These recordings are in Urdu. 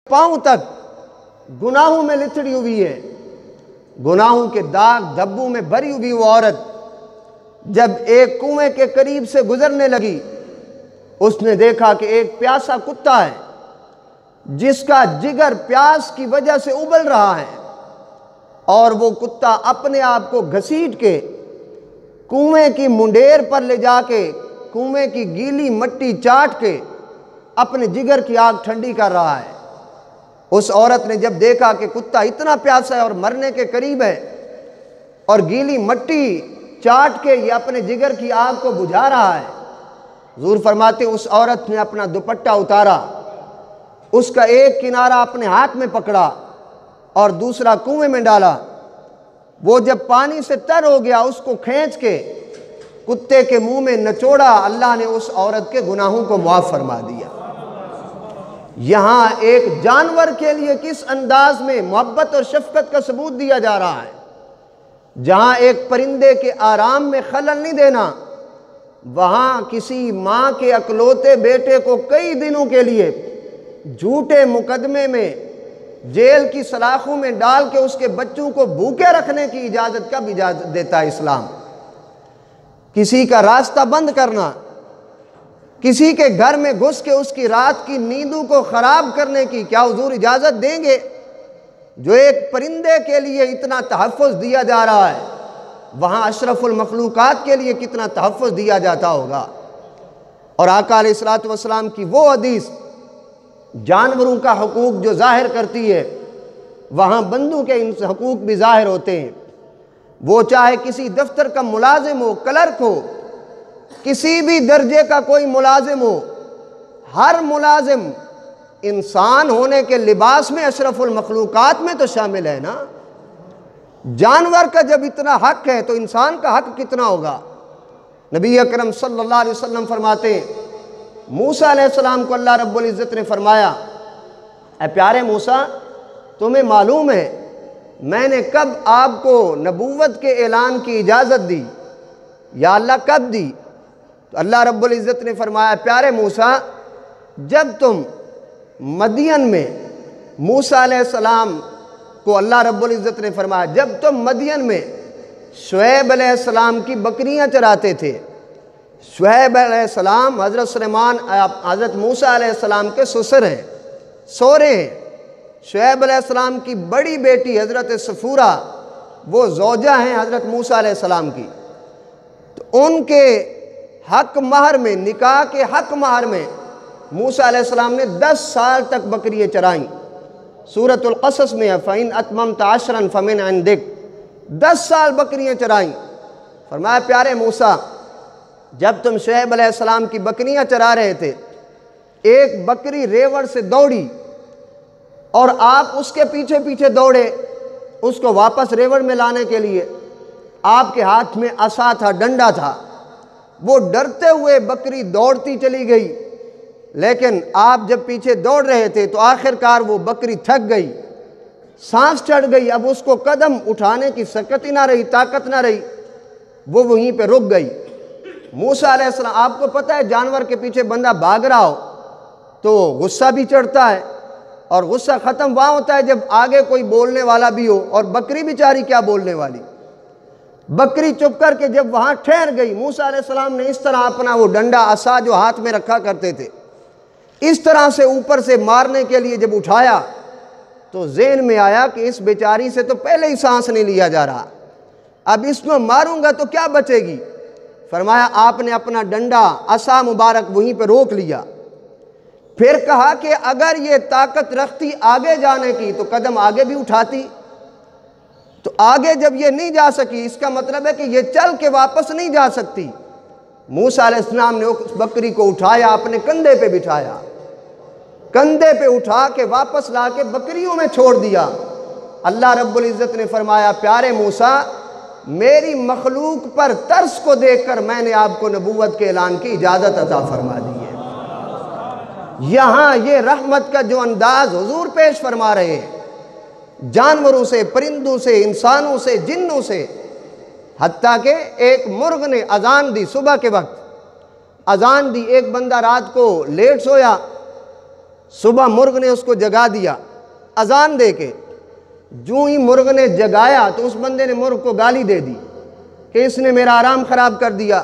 پاؤں تک گناہوں میں لتڑی ہوئی ہے، گناہوں کے داغ دھبوں میں بھری ہوئی وہ عورت جب ایک کنویں کے قریب سے گزرنے لگی، اس نے دیکھا کہ ایک پیاسا کتا ہے جس کا جگر پیاس کی وجہ سے ابل رہا ہے، اور وہ کتا اپنے آپ کو گھسیٹ کے کنویں کی منڈیر پر لے جا کے کنویں کی گیلی مٹی چاٹ کے اپنے جگر کی آگ ٹھنڈی کر رہا ہے۔ اس عورت نے جب دیکھا کہ کتا اتنا پیاسا ہے اور مرنے کے قریب ہے اور گیلی مٹی چاٹ کے یہ اپنے جگر کی آگ کو بجھا رہا ہے، حضور فرماتے اس عورت نے اپنا دوپٹہ اتارا، اس کا ایک کنارہ اپنے ہاتھ میں پکڑا اور دوسرا کنویں میں ڈالا۔ وہ جب پانی سے تر ہو گیا اس کو کھینچ کے کتے کے منہ میں نچوڑا، اللہ نے اس عورت کے گناہوں کو معاف فرما دیا۔ یہاں ایک جانور کے لیے کس انداز میں محبت اور شفقت کا ثبوت دیا جا رہا ہے۔ جہاں ایک پرندے کے آرام میں خلل نہیں دینا، وہاں کسی ماں کے اکلوتے بیٹے کو کئی دنوں کے لیے جھوٹے مقدمے میں جیل کی سلاخوں میں ڈال کے اس کے بچوں کو بھوکے رکھنے کی اجازت کب اجازت دیتا ہے اسلام؟ کسی کا راستہ بند کرنا، کسی کے گھر میں گھس کے اس کی رات کی نیندوں کو خراب کرنے کی کیا حضور اجازت دیں گے؟ جو ایک پرندے کے لیے اتنا تحفظ دیا جا رہا ہے، وہاں اشرف المخلوقات کے لیے کتنا تحفظ دیا جاتا ہوگا۔ اور آقا علیہ السلام کی وہ حدیث جانوروں کا حقوق جو ظاہر کرتی ہے، وہاں بندوں کے ان حقوق بھی ظاہر ہوتے ہیں۔ وہ چاہے کسی دفتر کا ملازم ہو، کلرک ہو، کسی بھی درجے کا کوئی ملازم ہو، ہر ملازم انسان ہونے کے لباس میں اشرف المخلوقات میں تو شامل ہے نا۔ جانور کا جب اتنا حق ہے تو انسان کا حق کتنا ہوگا؟ نبی اکرم صلی اللہ علیہ وسلم فرماتے ہیں، موسیٰ علیہ السلام کو اللہ رب العزت نے فرمایا، اے پیارے موسیٰ، تمہیں معلوم ہے میں نے کب آپ کو نبوت کے اعلان کی اجازت دی؟ یا اللہ کب دی؟ تو اللہ رب العزت نے فرمایا، پیارے موسیٰ، جب تم مدین میں موسیٰ علیہ السلام کو اللہ رب العزت نے فرمایا جب تم مدین میں شعیب علیہ السلام کی بکریاں چراتے تھے۔ شعیب علیہ السلام حضرت سلیمان حضرت موسیٰ علیہ السلام کے سسر ہیں، سورے ہیں۔ شعیب علیہ السلام کی بڑی بیٹی حضرت صفورہ وہ زوجہ ہیں حضرت موسیٰ علیہ السلام کی، تو ان کے حق مہر میں، نکاح کے حق مہر میں موسیٰ علیہ السلام نے 10 سال تک بکریاں چرائیں۔ سورۃ القصص میں ہے، فَإِنْ أَتْمَمْتَ عَشْرًا فَمِنْ عِنْدِكَ، 10 سال بکریاں چرائیں۔ فرمایا پیارے موسیٰ، جب تم شعیب علیہ السلام کی بکریاں چرا رہے تھے، ایک بکری ریوڑ سے دوڑی اور آپ اس کے پیچھے پیچھے دوڑے اس کو واپس ریوڑ میں لانے کے لیے۔ آپ کے ہاتھ میں عصا تھا، ڈنڈا تھا، وہ ڈرتے ہوئے بکری دوڑتی چلی گئی، لیکن آپ جب پیچھے دوڑ رہے تھے تو آخر کار وہ بکری تھک گئی، سانس چڑھ گئی، اب اس کو قدم اٹھانے کی سکت ہی نہ رہی، طاقت نہ رہی، وہ وہیں پہ رک گئی۔ موسیٰ علیہ السلام، آپ کو پتہ ہے جانور کے پیچھے بندہ بھاگ رہا ہو تو غصہ بھی چڑھتا ہے، اور غصہ ختم وہاں ہوتا ہے جب آگے کوئی بولنے والا بھی ہو، اور بکری بیچاری کیا بولنے والی۔ بکری چپ کر کے جب وہاں ٹھہر گئی، موسیٰ علیہ السلام نے اس طرح اپنا وہ ڈنڈا عصا جو ہاتھ میں رکھا کرتے تھے اس طرح سے اوپر سے مارنے کے لیے جب اٹھایا تو ذہن میں آیا کہ اس بیچاری سے تو پہلے ہی سانس نہیں لیا جا رہا، اب اس میں ماروں گا تو کیا بچے گی؟ فرمایا آپ نے اپنا ڈنڈا عصا مبارک وہیں پہ روک لیا، پھر کہا کہ اگر یہ طاقت رکھتی آگے جانے کی تو قدم آگے بھی اٹھاتی، تو آگے جب یہ نہیں جا سکی اس کا مطلب ہے کہ یہ چل کے واپس نہیں جا سکتی۔ موسیٰ علیہ السلام نے اس بکری کو اٹھایا، اپنے کندھے پہ بٹھایا، کندھے پہ اٹھا کے واپس لا کے بکریوں میں چھوڑ دیا۔ اللہ رب العزت نے فرمایا پیارے موسیٰ، میری مخلوق پر ترس کو دیکھ کر میں نے آپ کو نبوت کے اعلان کی اجازت عطا فرما دی ہے۔ یہاں یہ رحمت کا جو انداز حضور پیش فرما رہے ہیں، جانوروں سے، پرندوں سے، انسانوں سے، جنوں سے، حتیٰ کہ ایک مرغ نے اذان دی، صبح کے وقت اذان دی، ایک بندہ رات کو لیٹ سویا، صبح مرغ نے اس کو جگا دیا اذان دے کے، جو ہی مرغ نے جگایا تو اس بندے نے مرغ کو گالی دے دی کہ اس نے میرا آرام خراب کر دیا۔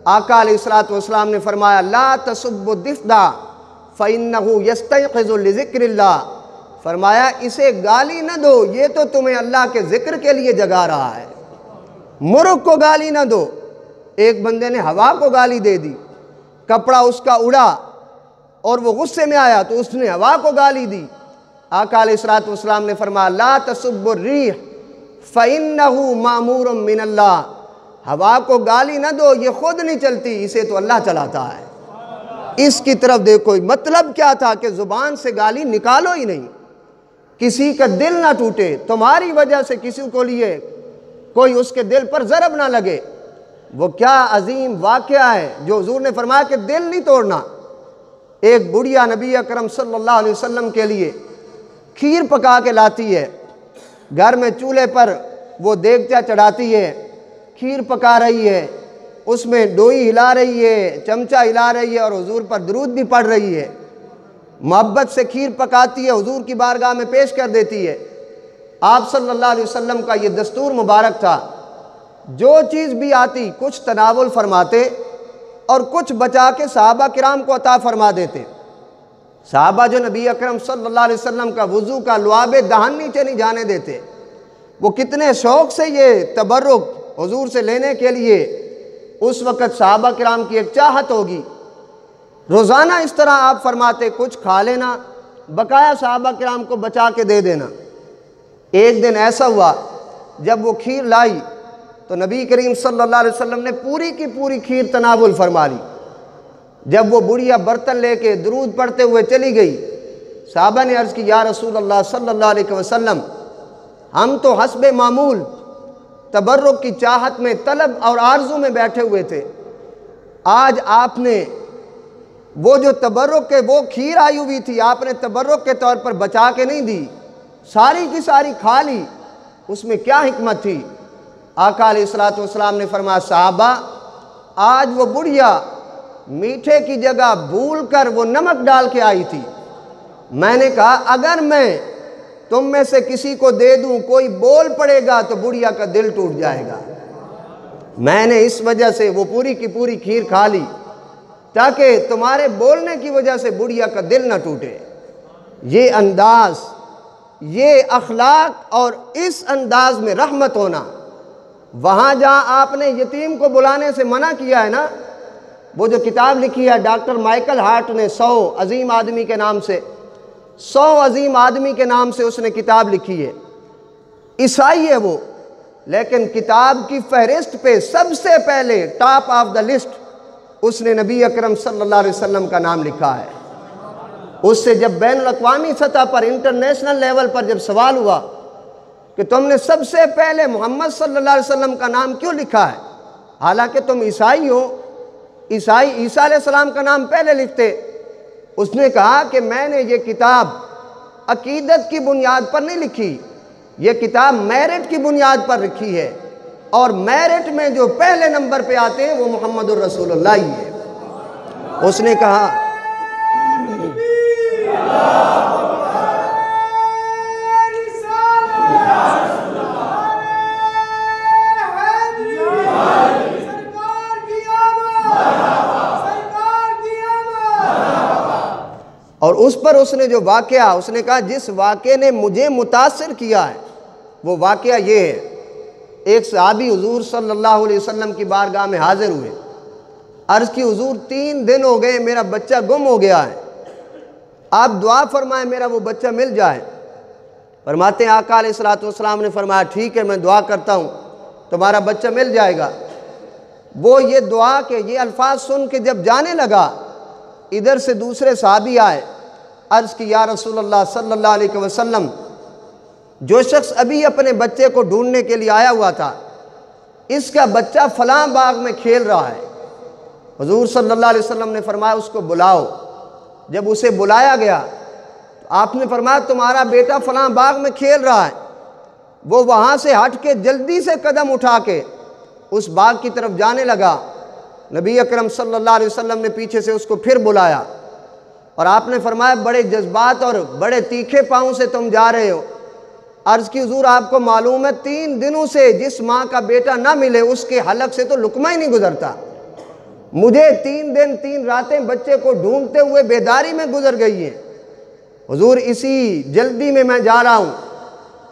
آقا علیہ الصلوۃ والسلام نے فرمایا لا تسبوا الضفدع فإنه يستيقظ لذکر اللہ، فرمایا اسے گالی نہ دو، یہ تو تمہیں اللہ کے ذکر کے لیے جگا رہا ہے، مرغ کو گالی نہ دو۔ ایک بندے نے ہوا کو گالی دے دی، کپڑا اس کا اڑا اور وہ غصے میں آیا تو اس نے ہوا کو گالی دی۔ آقا علیہ الصلوۃ والسلام نے فرمایا لا تسبوا الريح فإنه مأمور من اللہ، ہوا کو گالی نہ دو، یہ خود نہیں چلتی، اسے تو اللہ چلاتا ہے۔ اس کی طرف دیکھو، مطلب کیا تھا کہ زبان سے گالی نکالو ہی نہیں، کسی کا دل نہ ٹوٹے، تمہاری وجہ سے کسی کو لیے کوئی اس کے دل پر ضرب نہ لگے۔ وہ کیا عظیم واقعہ ہے جو حضور نے فرمایا کہ دل نہیں توڑنا۔ ایک بڑھیا نبی اکرم صلی اللہ علیہ وسلم کے لیے کھیر پکا کے لاتی ہے، گھر میں چولہے پر وہ دیگچا چڑھاتی ہے، کھیر پکا رہی ہے، اس میں ڈوئی ہلا رہی ہے، چمچہ ہلا رہی ہے اور حضور پر درود بھی پڑھ رہی ہے، محبت سے کھیر پکاتی ہے، حضور کی بارگاہ میں پیش کر دیتی ہے۔ آپ صلی اللہ علیہ وسلم کا یہ دستور مبارک تھا، جو چیز بھی آتی کچھ تناول فرماتے اور کچھ بچا کے صحابہ کرام کو عطا فرما دیتے۔ صحابہ جو نبی اکرم صلی اللہ علیہ وسلم کا وضو کا لعاب دہن نیچے نہیں جانے دیتے، وہ کتنے شوق سے یہ تبرک حضور سے لینے کے لیے، اس وقت صحابہ کرام کی ایک چاہت ہوگی۔ روزانہ اس طرح آپ فرماتے کچھ کھا لینا، بقایا صحابہ کرام کو بچا کے دے دینا۔ ایک دن ایسا ہوا جب وہ کھیر لائی تو نبی کریم صلی اللہ علیہ وسلم نے پوری کی پوری کھیر تناول فرما لی۔ جب وہ بڑھیا برتن لے کے درود پڑھتے ہوئے چلی گئی، صحابہ نے عرض کی یا رسول اللہ صلی اللہ علیہ وسلم، ہم تو حسب معمول تبرک کی چاہت میں، طلب اور آرزو میں بیٹھے ہوئے تھے، آج آپ نے وہ جو تبرک کے وہ کھیر آئی ہوئی تھی آپ نے تبرک کے طور پر بچا کے نہیں دی، ساری کی ساری کھا لی، اس میں کیا حکمت تھی؟ آقا علیہ الصلوۃ والسلام نے فرمایا صحابہ، آج وہ بڑھیا میٹھے کی جگہ بھول کر وہ نمک ڈال کے آئی تھی۔ میں نے کہا اگر میں تم میں سے کسی کو دے دوں، کوئی بول پڑے گا تو بڑھیا کا دل ٹوٹ جائے گا۔ میں نے اس وجہ سے وہ پوری کی پوری کھیر کھا لی تاکہ تمہارے بولنے کی وجہ سے بڑھیا کا دل نہ ٹوٹے۔ یہ انداز، یہ اخلاق اور اس انداز میں رحمت ہونا، وہاں جہاں آپ نے یتیم کو بلانے سے منع کیا ہے نا، وہ جو کتاب لکھی ہے ڈاکٹر مائیکل ہارٹ نے 100 عظیم آدمی کے نام سے، 100 عظیم آدمی کے نام سے اس نے کتاب لکھی ہے، عیسائی ہے وہ، لیکن کتاب کی فہرست پہ سب سے پہلے ٹاپ آف دا لسٹ اس نے نبی اکرم صلی اللہ علیہ وسلم کا نام لکھا ہے۔ اس سے جب بین الاقوامی سطح پر انٹرنیشنل لیول پر جب سوال ہوا کہ تم نے سب سے پہلے محمد صلی اللہ علیہ وسلم کا نام کیوں لکھا ہے، حالانکہ تم عیسائی ہو، عیسائی عیسیٰ علیہ السلام کا نام پہلے لکھتے، اس نے کہا کہ میں نے یہ کتاب عقیدت کی بنیاد پر نہیں لکھی، یہ کتاب میرٹ کی بنیاد پر لکھی ہے، اور میرٹ میں جو پہلے نمبر پہ آتے ہیں وہ محمد الرسول اللہ ہی ہے۔ اس نے کہا اور اس پر اس نے جو واقعہ، اس نے کہا جس واقعے نے مجھے متاثر کیا ہے وہ واقعہ یہ ہے، ایک صحابی حضور صلی اللہ علیہ وسلم کی بارگاہ میں حاضر ہوئے، عرض کی حضور 3 دن ہو گئے میرا بچہ گم ہو گیا ہے، آپ دعا فرمائیں میرا وہ بچہ مل جائے۔ فرماتے ہیں آقا علیہ الصلوۃ والسلام نے فرمایا ٹھیک ہے میں دعا کرتا ہوں تمہارا بچہ مل جائے گا۔ وہ یہ دعا کے یہ الفاظ سن کے جب جانے لگا، ادھر سے دوسرے صحابی آئے، عرض کی یا رسول اللہ صلی اللہ علیہ وسلم، جو شخص ابھی اپنے بچے کو ڈھونڈنے کے لیے آیا ہوا تھا، اس کا بچہ فلاں باغ میں کھیل رہا ہے۔ حضور صلی اللہ علیہ وسلم نے فرمایا اس کو بلاؤ۔ جب اسے بلایا گیا تو آپ نے فرمایا تمہارا بیٹا فلاں باغ میں کھیل رہا ہے۔ وہ وہاں سے ہٹ کے جلدی سے قدم اٹھا کے اس باغ کی طرف جانے لگا۔ نبی اکرم صلی اللہ علیہ وسلم نے پیچھے سے اس کو پھر بلایا، اور آپ نے فرمایا بڑے جذبات اور بڑے تیکھے پاؤں سے تم جا رہے ہو۔ عرض کی حضور آپ کو معلوم ہے 3 دنوں سے جس ماں کا بیٹا نہ ملے اس کے حلق سے تو لقمہ ہی نہیں گزرتا۔ مجھے 3 دن 3 راتیں بچے کو ڈھونڈتے ہوئے بیداری میں گزر گئی ہیں، حضور اسی جلدی میں جا رہا ہوں۔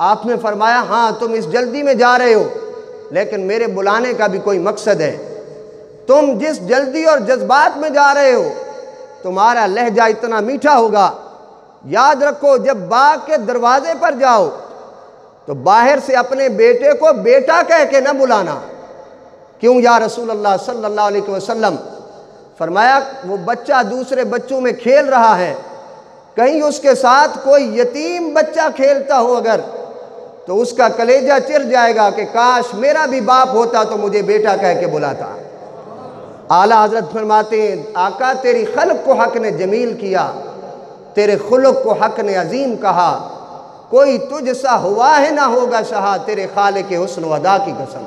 آپ نے فرمایا ہاں تم اس جلدی میں جا رہے ہو، لیکن میرے بلانے کا بھی کوئی مقصد ہے۔ تم جس جلدی اور جذبات میں جا رہے ہو تمہارا لہجہ اتنا میٹھا ہوگا، یاد رکھو جب باغ کے دروازے پر جاؤ تو باہر سے اپنے بیٹے کو بیٹا کہہ کے نہ بلانا۔ کیوں یا رسول اللہ صلی اللہ علیہ وسلم؟ فرمایا وہ بچہ دوسرے بچوں میں کھیل رہا ہے، کہیں اس کے ساتھ کوئی یتیم بچہ کھیلتا ہو اگر تو اس کا کلیجہ چر جائے گا کہ کاش میرا بھی باپ ہوتا تو مجھے بیٹا کہہ کے بلاتا۔ اعلیٰ حضرت فرماتے ہیں آقا تیری خلق کو حق نے جمیل کیا، تیرے خلق کو حق نے عظیم کہا، کوئی تجھ سا ہوا ہے نہ ہوگا شہا، تیرے خالق حسن و ادا کی قسم۔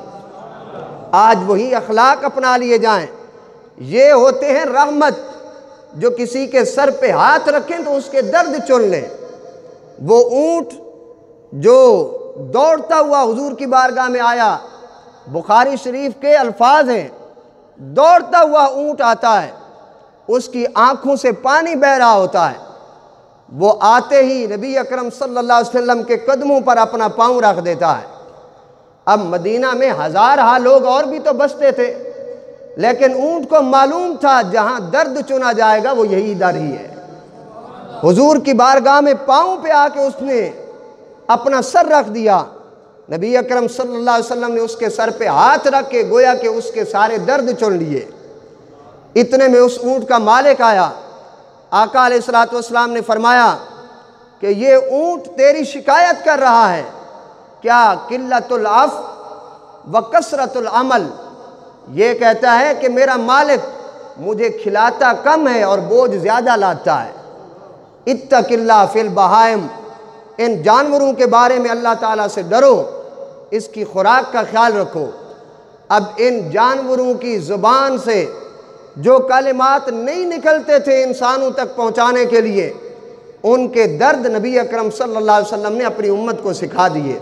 آج وہی اخلاق اپنا لیے جائیں، یہ ہوتے ہیں رحمت، جو کسی کے سر پہ ہاتھ رکھیں تو اس کے درد چن لیں۔ وہ اونٹ جو دوڑتا ہوا حضور کی بارگاہ میں آیا، بخاری شریف کے الفاظ ہیں، دوڑتا ہوا اونٹ آتا ہے، اس کی آنکھوں سے پانی بہہ رہا ہوتا ہے، وہ آتے ہی نبی اکرم صلی اللہ علیہ وسلم کے قدموں پر اپنا پاؤں رکھ دیتا ہے۔ اب مدینہ میں ہزارہا لوگ اور بھی تو بستے تھے، لیکن اونٹ کو معلوم تھا جہاں درد چنا جائے گا وہ یہی در ہی ہے۔ حضور کی بارگاہ میں پاؤں پہ آ کے اس نے اپنا سر رکھ دیا، نبی اکرم صلی اللہ علیہ وسلم نے اس کے سر پہ ہاتھ رکھ کے گویا کہ اس کے سارے درد چن لیے۔ اتنے میں اس اونٹ کا مالک آیا، آقا علیہ السلام نے فرمایا کہ یہ اونٹ تیری شکایت کر رہا ہے، کیا قلت العفو و کثرت العمل، یہ کہتا ہے کہ میرا مالک مجھے کھلاتا کم ہے اور بوجھ زیادہ لاتا ہے۔ اتق اللہ فی البہائم، ان جانوروں کے بارے میں اللہ تعالیٰ سے ڈرو، اس کی خوراک کا خیال رکھو۔ اب ان جانوروں کی زبان سے جو کلمات نہیں نکلتے تھے انسانوں تک پہنچانے کے لیے، ان کے درد نبی اکرم صلی اللہ علیہ وسلم نے اپنی امت کو سکھا دیے۔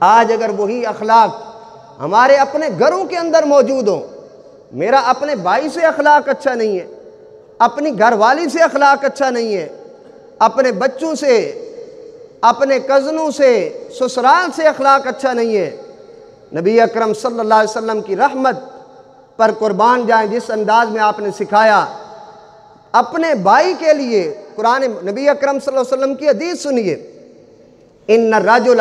آج اگر وہی اخلاق ہمارے اپنے گھروں کے اندر موجود ہوں، میرا اپنے بھائی سے اخلاق اچھا نہیں ہے، اپنی گھر والی سے اخلاق اچھا نہیں ہے، اپنے بچوں سے، اپنے کزنوں سے، سسرال سے اخلاق اچھا نہیں ہے، نبی اکرم صلی اللہ علیہ وسلم کی رحمت پر قربان جائیں جس انداز میں آپ نے سکھایا اپنے بھائی کے لیے۔ قرآن نبی اکرم صلی اللہ علیہ وسلم کی حدیث سنیے، ان الرجل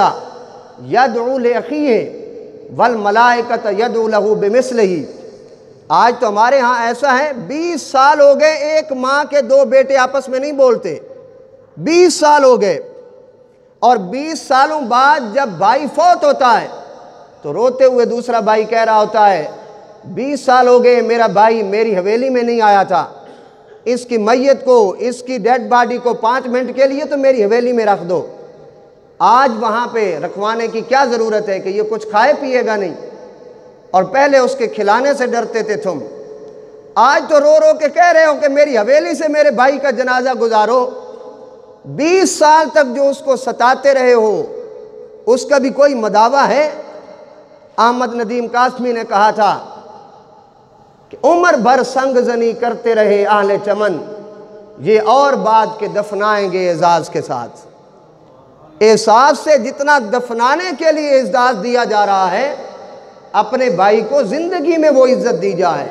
یدعو لاخیہ والملائکۃ یدعو لہ بمثلہ۔ آج تو ہمارے ہاں ایسا ہے 20 سال ہو گئے ایک ماں کے 2 بیٹے آپس میں نہیں بولتے، 20 سال ہو گئے، اور 20 سالوں بعد جب بھائی فوت ہوتا ہے تو روتے ہوئے دوسرا بھائی کہہ رہا ہوتا ہے 20 سال ہو گئے میرا بھائی میری حویلی میں نہیں آیا تھا، اس کی میت کو، اس کی ڈیڈ باڈی کو 5 منٹ کے لیے تو میری حویلی میں رکھ دو۔ آج وہاں پہ رکھوانے کی کیا ضرورت ہے کہ یہ کچھ کھائے پیے گا نہیں، اور پہلے اس کے کھلانے سے ڈرتے تھے تم، آج تو رو رو کے کہہ رہے ہو کہ میری حویلی سے میرے بھائی کا جنازہ گزارو۔ 20 سال تک جو اس کو ستاتے رہے ہو اس کا بھی کوئی مداوع ہے؟ احمد ندیم قاسمی نے کہا تھا کہ عمر بھر سنگ زنی کرتے رہے اہل چمن، یہ اور بات کے دفنائیں گے اعزاز کے ساتھ۔ احساس سے جتنا دفنانے کے لیے اعزاز دیا جا رہا ہے، اپنے بھائی کو زندگی میں وہ عزت دی جائے۔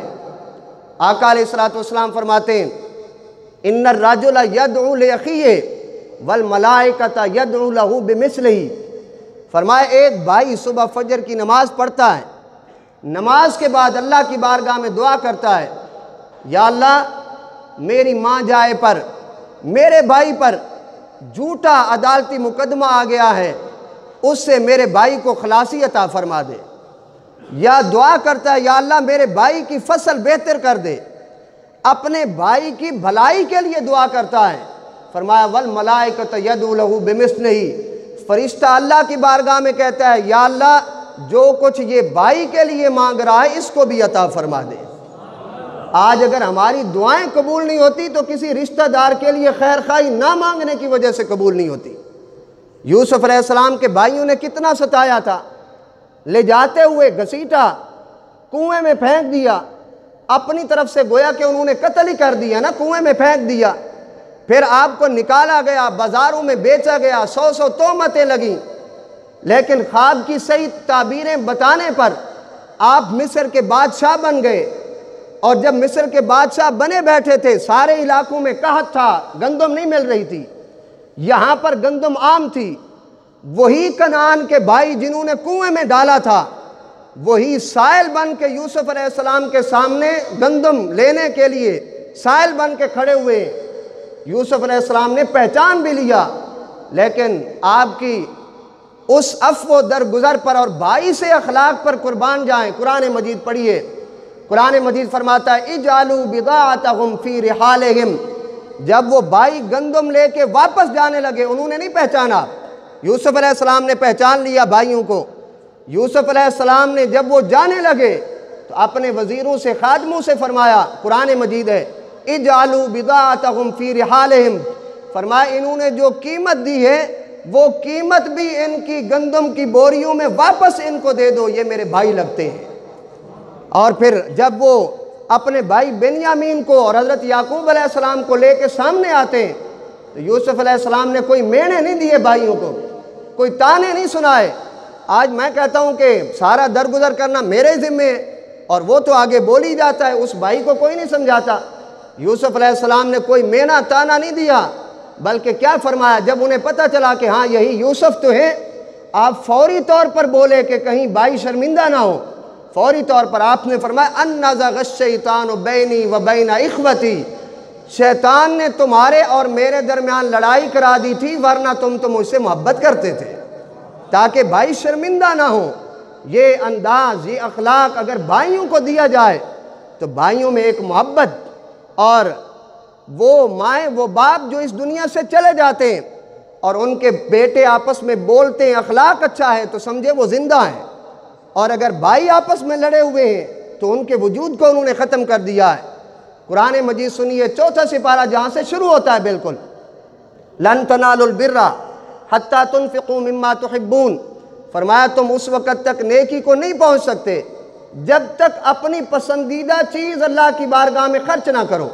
آقا علیہ السلام فرماتے ہیں ان الرجل یدعو لاخیہ والملائکۃ یدعو لہ بمثلہ۔ فرمایا ایک بھائی صبح فجر کی نماز پڑھتا ہے، نماز کے بعد اللہ کی بارگاہ میں دعا کرتا ہے، یا اللہ میری ماں جائے پر میرے بھائی پر جھوٹا عدالتی مقدمہ آ گیا ہے، اس سے میرے بھائی کو خلاصی عطا فرما دے۔ یا دعا کرتا ہے یا اللہ میرے بھائی کی فصل بہتر کر دے، اپنے بھائی کی بھلائی کے لیے دعا کرتا ہے۔ فرمایا والملائکۃ یدعو لہ بمثلہ، فرشتہ اللہ کی بارگاہ میں کہتا ہے یا اللہ جو کچھ یہ بھائی کے لیے مانگ رہا ہے اس کو بھی عطا فرما دے۔ آج اگر ہماری دعائیں قبول نہیں ہوتی تو کسی رشتہ دار کے لیے خیر خواہی نہ مانگنے کی وجہ سے قبول نہیں ہوتی۔ یوسف علیہ السلام کے بھائیوں نے کتنا ستایا تھا، لے جاتے ہوئے گھسیٹا، کنویں میں پھینک دیا، اپنی طرف سے گویا کہ انہوں نے قتل ہی کر دیا نا، کنویں میں پھینک دیا، پھر آپ کو نکالا گیا، بازاروں میں بیچا گیا، 100 تہمتیں لگیں، لیکن خواب کی صحیح تعبیریں بتانے پر آپ مصر کے بادشاہ بن گئے۔ اور جب مصر کے بادشاہ بنے بیٹھے تھے، سارے علاقوں میں قحط تھا، گندم نہیں مل رہی تھی، یہاں پر گندم عام تھی۔ وہی کنعان کے بھائی جنہوں نے کنویں میں ڈالا تھا، وہی سائل بن کے یوسف علیہ السلام کے سامنے گندم لینے کے لیے سائل بن کے کھڑے ہوئے۔ یوسف علیہ السلام نے پہچان بھی لیا، لیکن آپ کی اس عفو درگزر پر اور بھائی سے اخلاق پر قربان جائیں۔ قرآن مجید پڑھیے، قرآن مجید فرماتا ہے اجعلوا بضاعتهم فی رحالہم، جب وہ بھائی گندم لے کے واپس جانے لگے، انہوں نے نہیں پہچانا، یوسف علیہ السلام نے پہچان لیا بھائیوں کو۔ یوسف علیہ السلام نے جب وہ جانے لگے تو اپنے وزیروں سے، خادموں سے فرمایا، قرآن مجید ہے اجعلوا بضاعتهم فی رحالہم، فرمایا انہوں نے جو قیمت دی ہے وہ قیمت بھی ان کی گندم کی بوریوں میں واپس ان کو دے دو، یہ میرے بھائی لگتے ہیں۔ اور پھر جب وہ اپنے بھائی بنیامین کو اور حضرت یعقوب علیہ السلام کو لے کے سامنے آتے ہیں تو یوسف علیہ السلام نے کوئی مینے نہیں دیے بھائیوں کو، کوئی تانے نہیں سنائے۔ آج میں کہتا ہوں کہ سارا درگزر کرنا میرے ذمہ ہے، اور وہ تو آگے بول ہی جاتا ہے، اس بھائی کو کوئی نہیں سمجھاتا۔ یوسف علیہ السلام نے کوئی مینا تانا نہیں دیا، بلکہ کیا فرمایا، جب انہیں پتہ چلا کہ ہاں یہی یوسف تو ہے، آپ فوری طور پر بولے کہ کہیں بھائی شرمندہ نہ ہو۔ فوری طور پر آپ نے فرمایا ان نزغ الشیطان بینی و بین اخوتی، شیطان نے تمہارے اور میرے درمیان لڑائی کرا دی تھی، ورنہ تم مجھ سے محبت کرتے تھے، تاکہ بھائی شرمندہ نہ ہو۔ یہ انداز، یہ اخلاق اگر بھائیوں کو دیا جائے تو بھائیوں میں ایک محبت، اور وہ مائیں وہ باپ جو اس دنیا سے چلے جاتے ہیں اور ان کے بیٹے آپس میں بولتے ہیں اخلاق اچھا ہے تو سمجھے وہ زندہ ہیں، اور اگر بھائی آپس میں لڑے ہوئے ہیں تو ان کے وجود کو انہوں نے ختم کر دیا ہے۔ قرآن مجید سنیے، 4واں سپارہ جہاں سے شروع ہوتا ہے بالکل، لن تنالوا البر حتی تنفقوا مما تحبون، فرمایا تم اس وقت تک نیکی کو نہیں پہنچ سکتے جب تک اپنی پسندیدہ چیز اللہ کی بارگاہ میں خرچ نہ کرو۔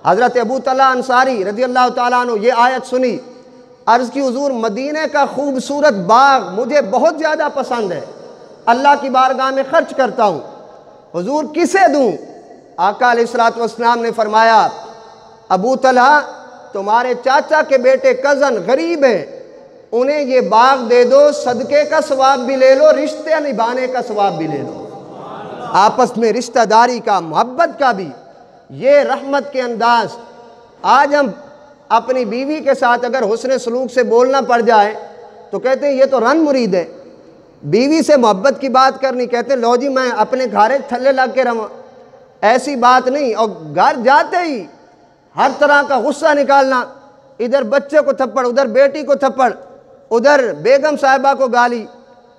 حضرت ابو طلحہ انصاری رضی اللہ تعالیٰ عنہ یہ آیت سنی، عرض کی حضور مدینہ کا خوبصورت باغ مجھے بہت زیادہ پسند ہے، اللہ کی بارگاہ میں خرچ کرتا ہوں، حضور کسے دوں؟ آقا علیہ الصلوۃ والسلام نے فرمایا ابو طلحہ تمہارے چاچا کے بیٹے کزن غریب ہیں، انہیں یہ باغ دے دو، صدقے کا ثواب بھی لے لو، رشتے نبھانے کا ثواب بھی لے لو۔ آپس میں رشتہ داری کا، محبت کا بھی یہ رحمت کے انداز۔ آج ہم اپنی بیوی کے ساتھ اگر حسن سلوک سے بولنا پڑ جائے تو کہتے ہیں یہ تو رن مرید ہے، بیوی سے محبت کی بات کرنی کہتے ہیں لو جی میں اپنے گھارے تھلے لگ کے رہا، ایسی بات نہیں۔ اور گھر جاتے ہی ہر طرح کا غصہ نکالنا، ادھر بچے کو تھپڑ، ادھر بیٹی کو تھپڑ، ادھر بیگم صاحبہ کو گالی،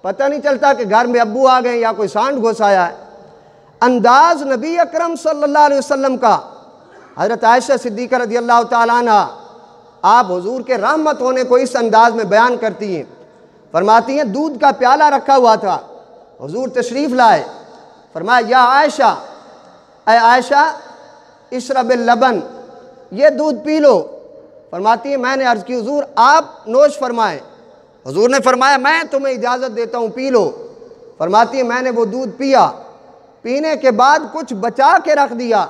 پتہ نہیں چلتا کہ گھر میں ابو آ گئے یا کوئی سانڈ گھس آیا ہے۔ انداز نبی اکرم صلی اللہ علیہ وسلم کا، حضرت عائشہ صدیقہ رضی اللہ تعالیٰ عنہ آپ حضور کے رحمت ہونے کو اس انداز میں بیان کرتی ہیں، فرماتی ہیں دودھ کا پیالہ رکھا ہوا تھا، حضور تشریف لائے، فرمایا یا عائشہ، اے عائشہ اشرب اللبن، یہ دودھ پی لو۔ فرماتی ہیں میں نے عرض کی حضور آپ نوش فرمائیں، حضور نے فرمایا میں تمہیں اجازت دیتا ہوں پی لو۔ فرماتی ہیں میں نے وہ دودھ پیا، پینے کے بعد کچھ بچا کے رکھ دیا۔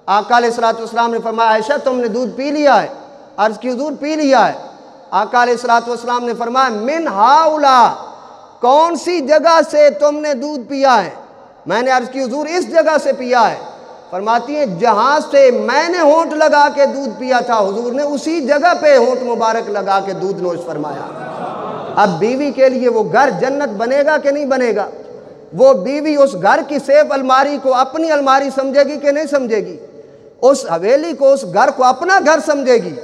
آقا علیہ الصلوۃ والسلام نے فرمایا عائشہ تم نے دودھ پی لیا ہے؟ عرض کی حضور پی لیا ہے۔ آقا علیہ الصلوۃ والسلام نے فرمایا من ہاؤلا، کون سی جگہ سے تم نے دودھ پیا ہے؟ میں نے عرض کی حضور اس جگہ سے پیا ہے۔ فرماتی ہیں جہاں سے میں نے ہونٹ لگا کے دودھ پیا تھا حضور نے اسی جگہ پہ ہونٹ مبارک لگا کے دودھ نوش فرمایا۔ اب بیوی کے لیے وہ گھر جنت بنے گا کہ نہیں بنے گا؟ وہ بیوی اس گھر کی سیف الماری کو اپنی الماری سمجھے گی کہ نہیں سمجھے گی؟ اس حویلی کو، اس گھر کو اپنا گھر سمجھے گی۔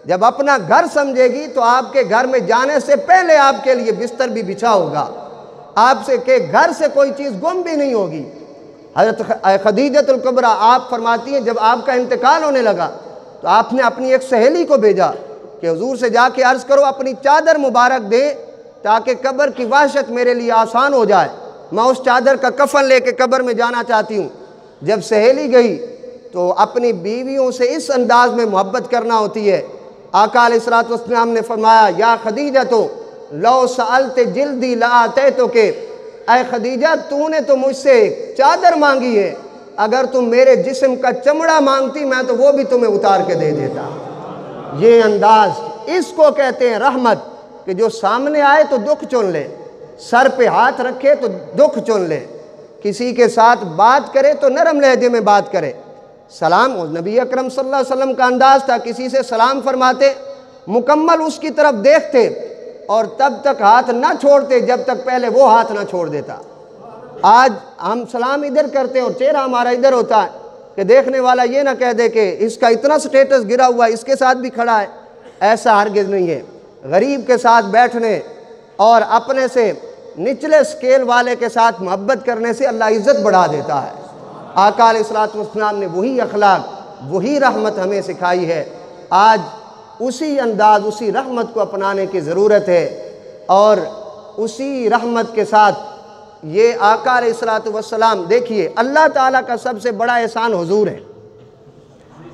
جب اپنا گھر سمجھے گی تو آپ کے گھر میں جانے سے پہلے آپ کے لیے بستر بھی بچھا ہوگا، آپ سے کہ گھر سے کوئی چیز گم بھی نہیں ہوگی۔ حضرت خدیجۃ الکبریٰ آپ فرماتی ہیں جب آپ کا انتقال ہونے لگا تو آپ نے اپنی ایک سہیلی کو بھیجا کہ حضور سے جا کے عرض کرو اپنی چادر مبارک دے تاکہ قبر کی وحشت میرے لیے آسان ہو جائے، میں اس چادر کا کفن لے کے قبر میں جانا چاہتی ہوں۔ جب سہیلی گئی تو اپنی بیویوں سے اس انداز میں محبت کرنا ہوتی ہے۔ آقا علیہ الصلوۃ والسلام نے فرمایا یا خدیجہ لو سألت جلدی لآتیتک، اے خدیجہ تو نے تو مجھ سے چادر مانگی ہے، اگر تم میرے جسم کا چمڑا مانگتی میں تو وہ بھی تمہیں اتار کے دے دیتا۔ یہ انداز، اس کو کہتے ہیں رحمت، کہ جو سامنے آئے تو دکھ چن لے، سر پہ ہاتھ رکھے تو دکھ چن لے، کسی کے ساتھ بات کرے تو نرم لہجے میں بات کرے۔ سلام، نبی اکرم صلی اللہ علیہ وسلم کا انداز تھا، کسی سے سلام فرماتے مکمل اس کی طرف دیکھتے اور تب تک ہاتھ نہ چھوڑتے جب تک پہلے وہ ہاتھ نہ چھوڑ دیتا۔ آج ہم سلام ادھر کرتے ہیں اور چہرہ ہمارا ادھر ہوتا ہے کہ دیکھنے والا یہ نہ کہہ دے کہ اس کا اتنا سٹیٹس گرا ہوا ہے، اس کے ساتھ بھی کھڑا ہے۔ ایسا ہرگز نہیں ہے۔ غریب کے ساتھ بیٹھنے اور اپنے سے نچلے سکیل والے کے ساتھ محبت کرنے سے اللہ عزت بڑھا دیتا ہے۔ آقا علیہ الصلوۃ والسلام نے وہی اخلاق، وہی رحمت ہمیں سکھائی ہے۔ آج اسی انداز، اسی رحمت کو اپنانے کی ضرورت ہے، اور اسی رحمت کے ساتھ یہ آقا علیہ الصلوۃ والسلام، دیکھیے اللہ تعالیٰ کا سب سے بڑا احسان حضور ہے،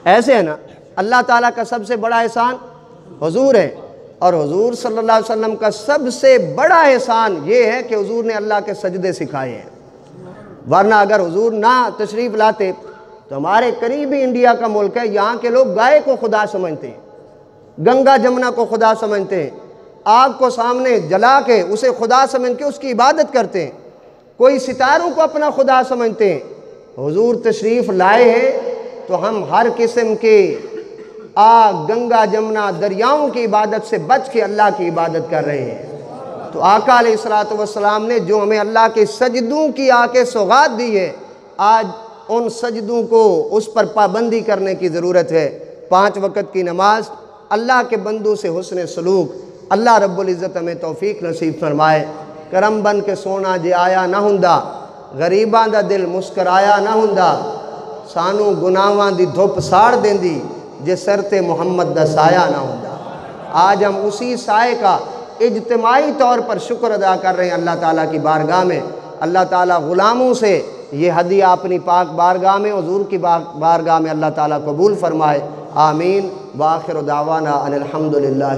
ایسے ہے نا، اللہ تعالیٰ کا سب سے بڑا احسان حضور ہے، اور حضور صلی اللہ علیہ وسلم کا سب سے بڑا احسان یہ ہے کہ حضور نے اللہ کے سجدے سکھائے ہیں۔ ورنہ اگر حضور نہ تشریف لاتے تو ہمارے قریبی انڈیا کا ملک ہے، یہاں کے لوگ گائے کو خدا سمجھتے ہیں، گنگا جمنا کو خدا سمجھتے ہیں، آگ کو سامنے جلا کے اسے خدا سمجھ کے اس کی عبادت کرتے ہیں، کوئی ستاروں کو اپنا خدا سمجھتے ہیں۔ حضور تشریف لائے ہیں تو ہم ہر قسم کے آگ، گنگا جمنا، دریاؤں کی عبادت سے بچ کے اللہ کی عبادت کر رہے ہیں۔ تو آقا علیہ الصلوۃ والسلام نے جو ہمیں اللہ کے سجدوں کی آ کے سوغات دی ہے، آج ان سجدوں کو اس پر پابندی کرنے کی ضرورت ہے۔ 5 وقت کی نماز، اللہ کے بندوں سے حسن سلوک، اللہ رب العزت ہمیں توفیق نصیب فرمائے۔ کرم بن کے سونا جے آیا نہ ہوندا، غریباں دا دل مسکرایا نہ ہوندا، سانو گناہاں دی دھوپ ساڑ دیندی جے سر تے محمد دا سایہ نہ ہوندا۔ آج ہم اسی سائے کا اجتماعی طور پر شکر ادا کر رہے ہیں اللہ تعالیٰ کی بارگاہ میں۔ اللہ تعالیٰ غلاموں سے یہ ہدیہ اپنی پاک بارگاہ میں، حضور کی بارگاہ میں اللہ تعالیٰ قبول فرمائے۔ آمین۔ وآخر دعوانا ان الحمدللہ۔